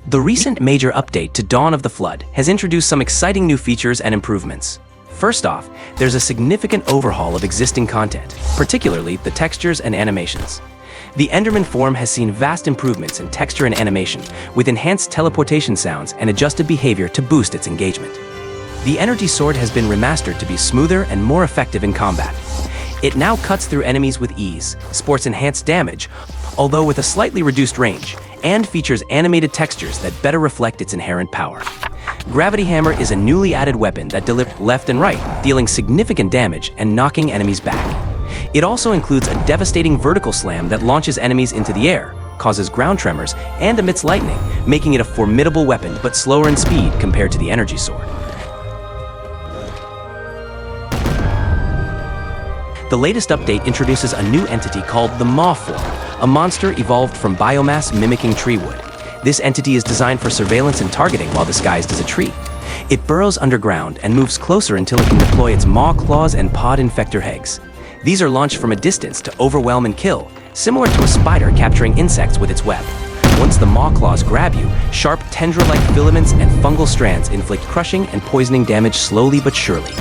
The recent major update to Dawn of the Flood has introduced some exciting new features and improvements. First off, there's a significant overhaul of existing content, particularly the textures and animations. The Enderman form has seen vast improvements in texture and animation, with enhanced teleportation sounds and adjusted behavior to boost its engagement. The Energy Sword has been remastered to be smoother and more effective in combat. It now cuts through enemies with ease, sports enhanced damage, although with a slightly reduced range, and features animated textures that better reflect its inherent power. Gravity Hammer is a newly added weapon that delivers left and right, dealing significant damage and knocking enemies back. It also includes a devastating vertical slam that launches enemies into the air, causes ground tremors, and emits lightning, making it a formidable weapon but slower in speed compared to the Energy Sword. The latest update introduces a new entity called the Maw form, a monster evolved from biomass mimicking tree wood. This entity is designed for surveillance and targeting while disguised as a tree. It burrows underground and moves closer until it can deploy its maw claws and pod infector eggs. These are launched from a distance to overwhelm and kill, similar to a spider capturing insects with its web. Once the maw claws grab you, sharp tendril-like filaments and fungal strands inflict crushing and poisoning damage slowly but surely.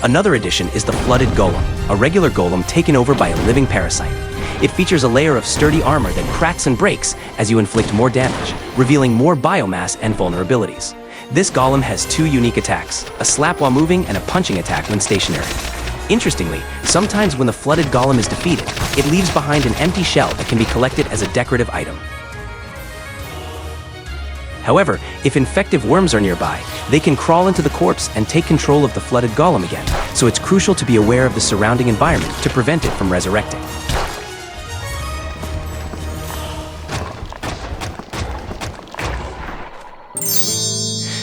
Another addition is the Flooded Golem, a regular golem taken over by a living parasite. It features a layer of sturdy armor that cracks and breaks as you inflict more damage, revealing more biomass and vulnerabilities. This golem has two unique attacks, a slap while moving and a punching attack when stationary. Interestingly, sometimes when the Flooded Golem is defeated, it leaves behind an empty shell that can be collected as a decorative item. However, if infective worms are nearby, they can crawl into the corpse and take control of the Flooded Golem again, so it's crucial to be aware of the surrounding environment to prevent it from resurrecting.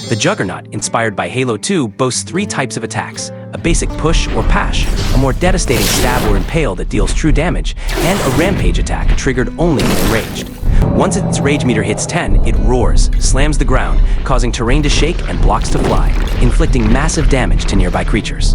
The Juggernaut, inspired by Halo 2, boasts three types of attacks: a basic push or pash, a more devastating stab or impale that deals true damage, and a rampage attack triggered only when enraged. Once its rage meter hits 10, it roars, slams the ground, causing terrain to shake and blocks to fly, inflicting massive damage to nearby creatures.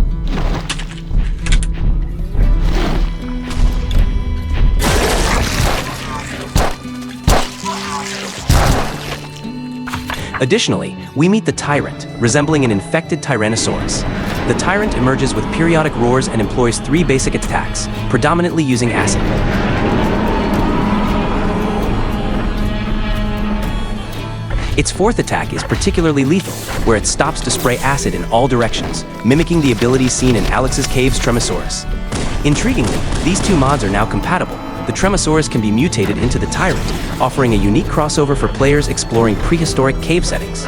Additionally, we meet the Tyrant, resembling an infected Tyrannosaurus. The Tyrant emerges with periodic roars and employs three basic attacks, predominantly using acid. Its fourth attack is particularly lethal, where it stops to spray acid in all directions, mimicking the abilities seen in Alex's Cave's Tremosaurus. Intriguingly, these two mods are now compatible. The Tremosaurus can be mutated into the Tyrant, offering a unique crossover for players exploring prehistoric cave settings.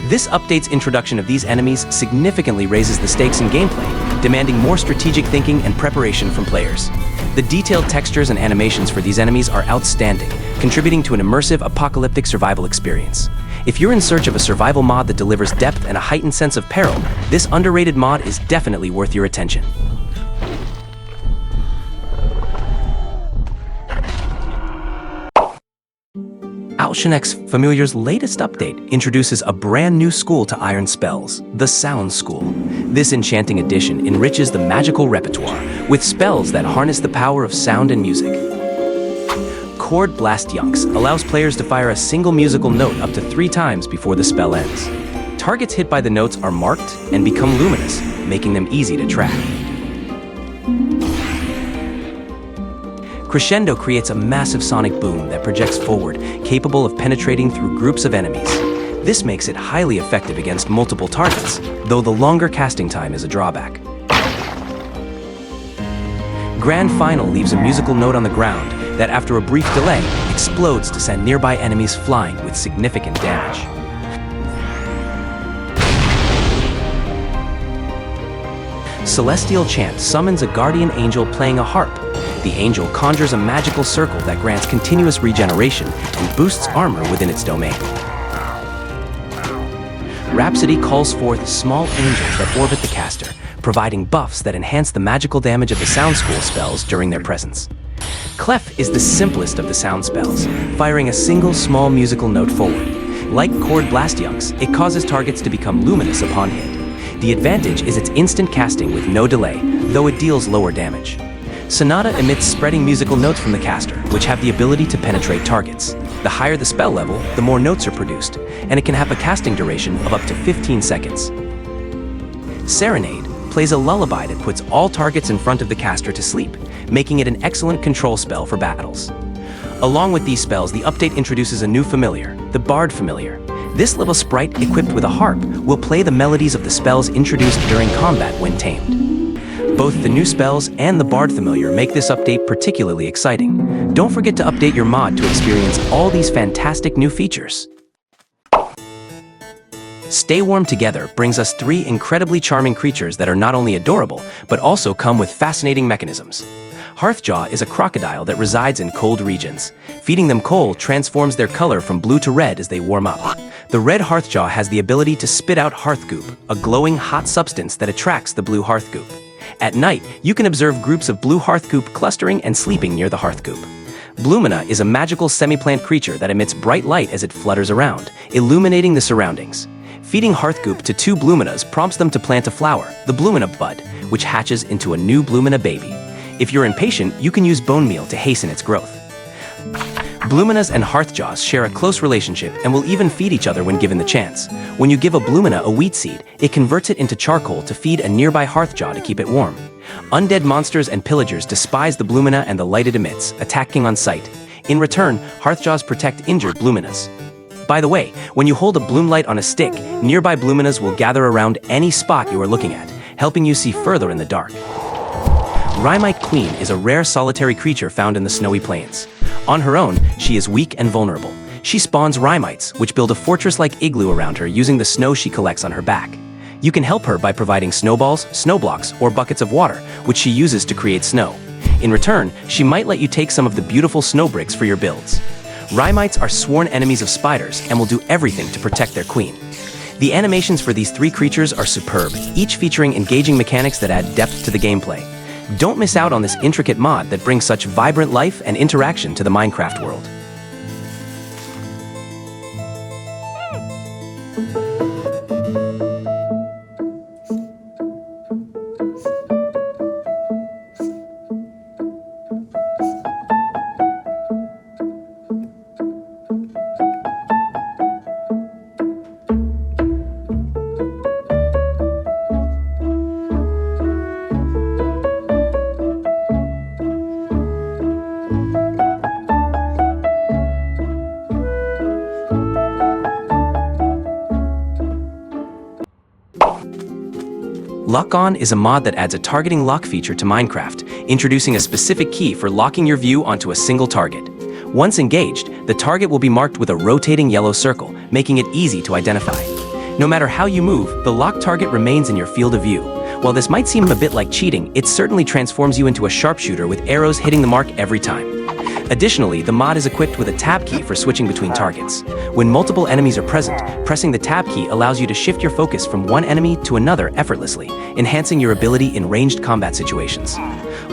This update's introduction of these enemies significantly raises the stakes in gameplay, demanding more strategic thinking and preparation from players. The detailed textures and animations for these enemies are outstanding, contributing to an immersive apocalyptic survival experience. If you're in search of a survival mod that delivers depth and a heightened sense of peril, this underrated mod is definitely worth your attention. Alshanex Familiar's latest update introduces a brand new school to Iron Spells, the Sound School. This enchanting addition enriches the magical repertoire with spells that harness the power of sound and music. Chord Blast Yunks allows players to fire a single musical note up to 3 times before the spell ends. Targets hit by the notes are marked and become luminous, making them easy to track. Crescendo creates a massive sonic boom that projects forward, capable of penetrating through groups of enemies. This makes it highly effective against multiple targets, though the longer casting time is a drawback. Grand Final leaves a musical note on the ground that, after a brief delay, explodes to send nearby enemies flying with significant damage. Celestial Chant summons a guardian angel playing a harp. The angel conjures a magical circle that grants continuous regeneration and boosts armor within its domain. Rhapsody calls forth small angels that orbit the caster, providing buffs that enhance the magical damage of the Sound School spells during their presence. Clef is the simplest of the sound spells, firing a single small musical note forward. Like Chord Blast Yunks, it causes targets to become luminous upon hit. The advantage is its instant casting with no delay, though it deals lower damage. Sonata emits spreading musical notes from the caster, which have the ability to penetrate targets. The higher the spell level, the more notes are produced, and it can have a casting duration of up to 15 seconds. Serenade plays a lullaby that puts all targets in front of the caster to sleep, making it an excellent control spell for battles. Along with these spells, the update introduces a new familiar, the Bard familiar. This little sprite, equipped with a harp, will play the melodies of the spells introduced during combat when tamed. Both the new spells and the Bard familiar make this update particularly exciting. Don't forget to update your mod to experience all these fantastic new features. Stay Warm Together brings us 3 incredibly charming creatures that are not only adorable, but also come with fascinating mechanisms. Hearthjaw is a crocodile that resides in cold regions. Feeding them coal transforms their color from blue to red as they warm up. The red Hearthjaw has the ability to spit out hearth goop, a glowing hot substance that attracts the blue hearth goop. At night, you can observe groups of blue hearth goop clustering and sleeping near the hearth goop. Blumina is a magical semi-plant creature that emits bright light as it flutters around, illuminating the surroundings. Feeding hearth goop to 2 Bluminas prompts them to plant a flower, the Blumina bud, which hatches into a new Blumina baby. If you're impatient, you can use bone meal to hasten its growth. Bluminas and Hearthjaws share a close relationship and will even feed each other when given the chance. When you give a Blumina a wheat seed, it converts it into charcoal to feed a nearby Hearthjaw to keep it warm. Undead monsters and pillagers despise the Blumina and the light it emits, attacking on sight. In return, Hearthjaws protect injured Bluminas. By the way, when you hold a Bloomlight on a stick, nearby Bluminas will gather around any spot you are looking at, helping you see further in the dark. Reimagined Queen is a rare solitary creature found in the snowy plains. On her own, she is weak and vulnerable. She spawns Reimites, which build a fortress-like igloo around her using the snow she collects on her back. You can help her by providing snowballs, snow blocks, or buckets of water, which she uses to create snow. In return, she might let you take some of the beautiful snow bricks for your builds. Reimites are sworn enemies of spiders and will do everything to protect their queen. The animations for these 3 creatures are superb, each featuring engaging mechanics that add depth to the gameplay. Don't miss out on this intricate mod that brings such vibrant life and interaction to the Minecraft world. Lock On is a mod that adds a targeting lock feature to Minecraft, introducing a specific key for locking your view onto a single target. Once engaged, the target will be marked with a rotating yellow circle, making it easy to identify. No matter how you move, the locked target remains in your field of view. While this might seem a bit like cheating, it certainly transforms you into a sharpshooter with arrows hitting the mark every time. Additionally, the mod is equipped with a tab key for switching between targets. When multiple enemies are present, pressing the tab key allows you to shift your focus from one enemy to another effortlessly, enhancing your ability in ranged combat situations.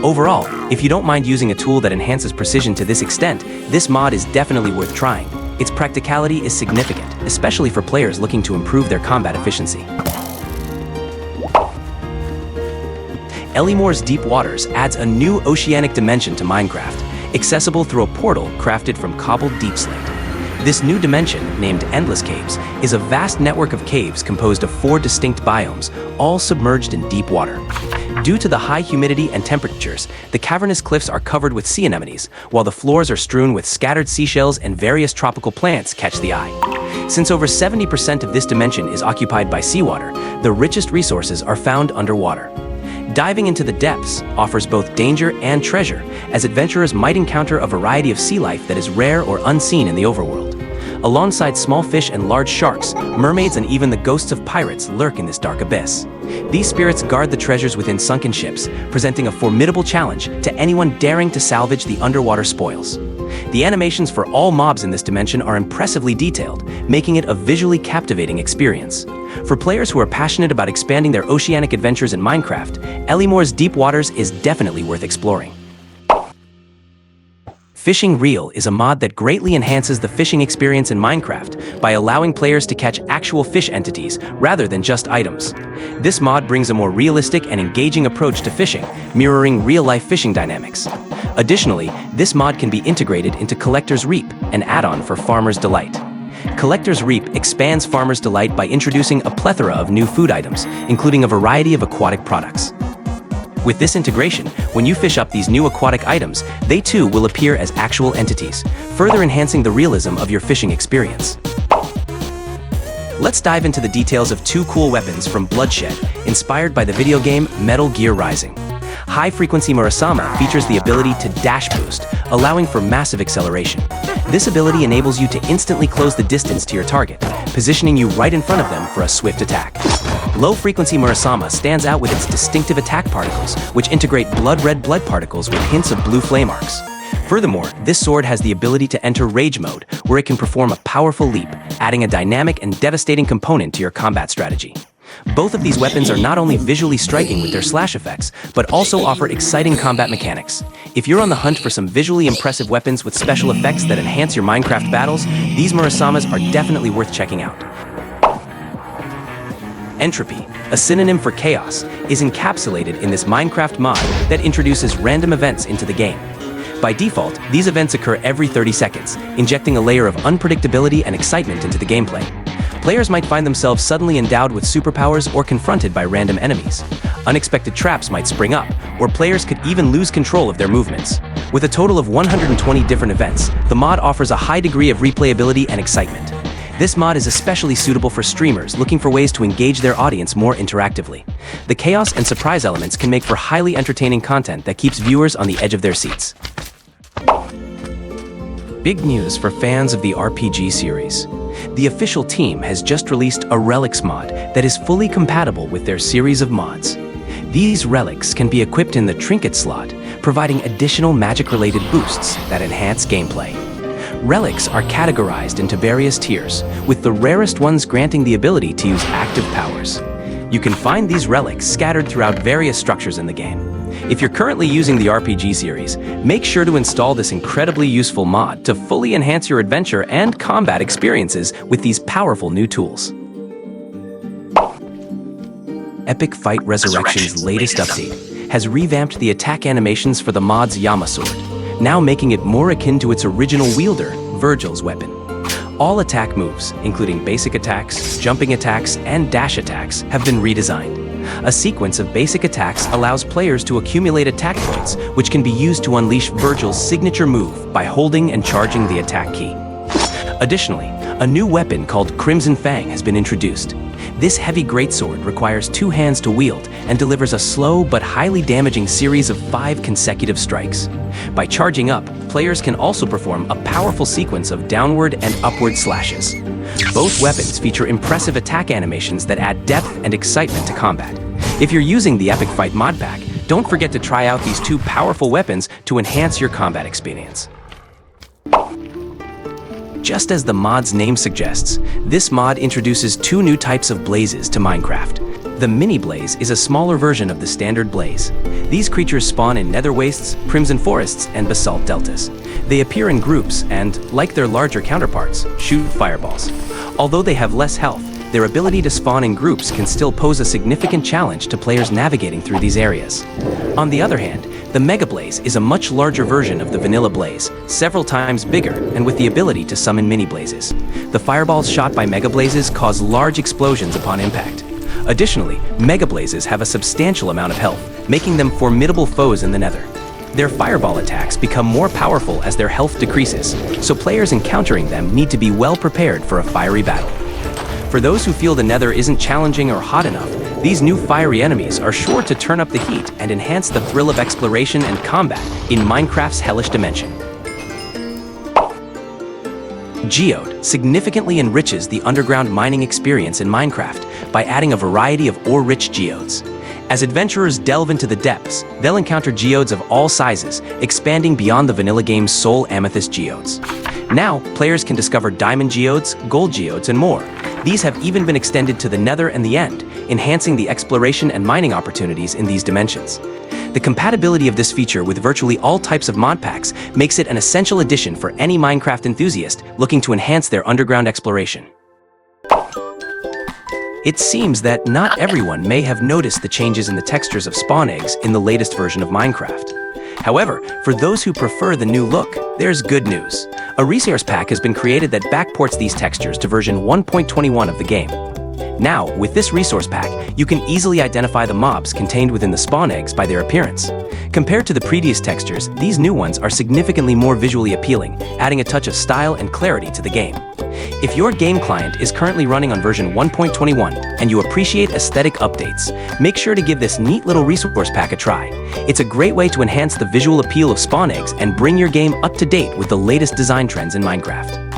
Overall, if you don't mind using a tool that enhances precision to this extent, this mod is definitely worth trying. Its practicality is significant, especially for players looking to improve their combat efficiency. Elliemore's Deep Waters adds a new oceanic dimension to Minecraft, accessible through a portal crafted from cobbled deep slate. This new dimension, named Endless Caves, is a vast network of caves composed of 4 distinct biomes, all submerged in deep water. Due to the high humidity and temperatures, the cavernous cliffs are covered with sea anemones, while the floors are strewn with scattered seashells and various tropical plants catch the eye. Since over 70% of this dimension is occupied by seawater, the richest resources are found underwater. Diving into the depths offers both danger and treasure, as adventurers might encounter a variety of sea life that is rare or unseen in the overworld. Alongside small fish and large sharks, mermaids and even the ghosts of pirates lurk in this dark abyss. These spirits guard the treasures within sunken ships, presenting a formidable challenge to anyone daring to salvage the underwater spoils. The animations for all mobs in this dimension are impressively detailed, making it a visually captivating experience. For players who are passionate about expanding their oceanic adventures in Minecraft, Elliemore's Deep Waters is definitely worth exploring. Fishing Reel is a mod that greatly enhances the fishing experience in Minecraft by allowing players to catch actual fish entities rather than just items. This mod brings a more realistic and engaging approach to fishing, mirroring real-life fishing dynamics. Additionally, this mod can be integrated into Collector's Reap, an add-on for Farmer's Delight. Collector's Reap expands Farmer's Delight by introducing a plethora of new food items, including a variety of aquatic products. With this integration, when you fish up these new aquatic items, they too will appear as actual entities, further enhancing the realism of your fishing experience. Let's dive into the details of two cool weapons from Bloodshed, inspired by the video game Metal Gear Rising. High-frequency Murasama features the ability to dash boost, allowing for massive acceleration. This ability enables you to instantly close the distance to your target, positioning you right in front of them for a swift attack. Low-frequency Murasama stands out with its distinctive attack particles, which integrate blood-red blood particles with hints of blue flame arcs. Furthermore, this sword has the ability to enter Rage Mode, where it can perform a powerful leap, adding a dynamic and devastating component to your combat strategy. Both of these weapons are not only visually striking with their slash effects, but also offer exciting combat mechanics. If you're on the hunt for some visually impressive weapons with special effects that enhance your Minecraft battles, these Murasamas are definitely worth checking out. Entropy, a synonym for chaos, is encapsulated in this Minecraft mod that introduces random events into the game. By default, these events occur every 30 seconds, injecting a layer of unpredictability and excitement into the gameplay. Players might find themselves suddenly endowed with superpowers or confronted by random enemies. Unexpected traps might spring up, or players could even lose control of their movements. With a total of 120 different events, the mod offers a high degree of replayability and excitement. This mod is especially suitable for streamers looking for ways to engage their audience more interactively. The chaos and surprise elements can make for highly entertaining content that keeps viewers on the edge of their seats. Big news for fans of the RPG series. The official team has just released a Relics mod that is fully compatible with their series of mods. These relics can be equipped in the trinket slot, providing additional magic-related boosts that enhance gameplay. Relics are categorized into various tiers, with the rarest ones granting the ability to use active powers. You can find these relics scattered throughout various structures in the game. If you're currently using the RPG series, make sure to install this incredibly useful mod to fully enhance your adventure and combat experiences with these powerful new tools. EpicFight Resurrection's latest update has revamped the attack animations for the mod's Yama sword, now making it more akin to its original wielder, Virgil's weapon. All attack moves, including basic attacks, jumping attacks, and dash attacks, have been redesigned. A sequence of basic attacks allows players to accumulate attack points, which can be used to unleash Virgil's signature move by holding and charging the attack key. Additionally, a new weapon called Crimson Fang has been introduced. This heavy greatsword requires 2 hands to wield and delivers a slow but highly damaging series of 5 consecutive strikes. By charging up, players can also perform a powerful sequence of downward and upward slashes. Both weapons feature impressive attack animations that add depth and excitement to combat. If you're using the EpicFight mod pack, don't forget to try out these 2 powerful weapons to enhance your combat experience. Just as the mod's name suggests, this mod introduces 2 new types of blazes to Minecraft. The Mini Blaze is a smaller version of the standard blaze. These creatures spawn in nether wastes, crimson forests, and basalt deltas. They appear in groups and, like their larger counterparts, shoot fireballs. Although they have less health, their ability to spawn in groups can still pose a significant challenge to players navigating through these areas. On the other hand, the Mega Blaze is a much larger version of the Vanilla Blaze, several times bigger and with the ability to summon mini blazes. The fireballs shot by Mega Blazes cause large explosions upon impact. Additionally, Mega Blazes have a substantial amount of health, making them formidable foes in the Nether. Their fireball attacks become more powerful as their health decreases, so players encountering them need to be well prepared for a fiery battle. For those who feel the Nether isn't challenging or hot enough, these new fiery enemies are sure to turn up the heat and enhance the thrill of exploration and combat in Minecraft's hellish dimension. Geode significantly enriches the underground mining experience in Minecraft by adding a variety of ore-rich geodes. As adventurers delve into the depths, they'll encounter geodes of all sizes, expanding beyond the vanilla game's sole amethyst geodes. Now, players can discover diamond geodes, gold geodes, and more. These have even been extended to the Nether and the End, enhancing the exploration and mining opportunities in these dimensions. The compatibility of this feature with virtually all types of mod packs makes it an essential addition for any Minecraft enthusiast looking to enhance their underground exploration. It seems that not everyone may have noticed the changes in the textures of spawn eggs in the latest version of Minecraft. However, for those who prefer the new look, there's good news. A resource pack has been created that backports these textures to version 1.21 of the game. Now, with this resource pack, you can easily identify the mobs contained within the spawn eggs by their appearance. Compared to the previous textures, these new ones are significantly more visually appealing, adding a touch of style and clarity to the game. If your game client is currently running on version 1.21 and you appreciate aesthetic updates, make sure to give this neat little resource pack a try. It's a great way to enhance the visual appeal of spawn eggs and bring your game up to date with the latest design trends in Minecraft.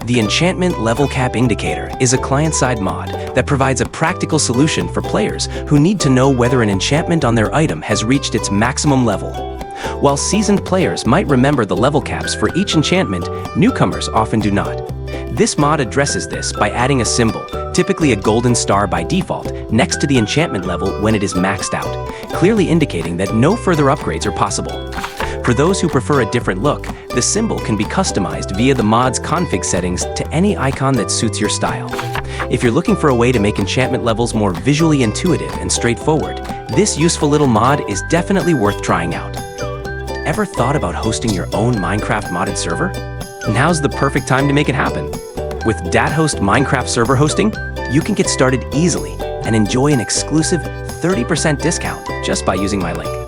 The Enchantment Level Cap Indicator is a client-side mod that provides a practical solution for players who need to know whether an enchantment on their item has reached its maximum level. While seasoned players might remember the level caps for each enchantment, newcomers often do not. This mod addresses this by adding a symbol, typically a golden star by default, next to the enchantment level when it is maxed out, clearly indicating that no further upgrades are possible. For those who prefer a different look, the symbol can be customized via the mod's config settings to any icon that suits your style. If you're looking for a way to make enchantment levels more visually intuitive and straightforward, this useful little mod is definitely worth trying out. Ever thought about hosting your own Minecraft modded server? Now's the perfect time to make it happen. With DatHost Minecraft server hosting, you can get started easily and enjoy an exclusive 30% discount just by using my link.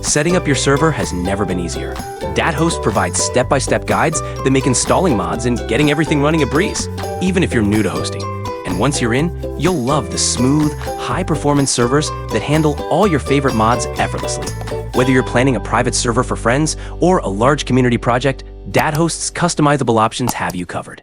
Setting up your server has never been easier. DatHost provides step-by-step guides that make installing mods and getting everything running a breeze, even if you're new to hosting. And once you're in, you'll love the smooth, high-performance servers that handle all your favorite mods effortlessly. Whether you're planning a private server for friends or a large community project, DatHost's customizable options have you covered.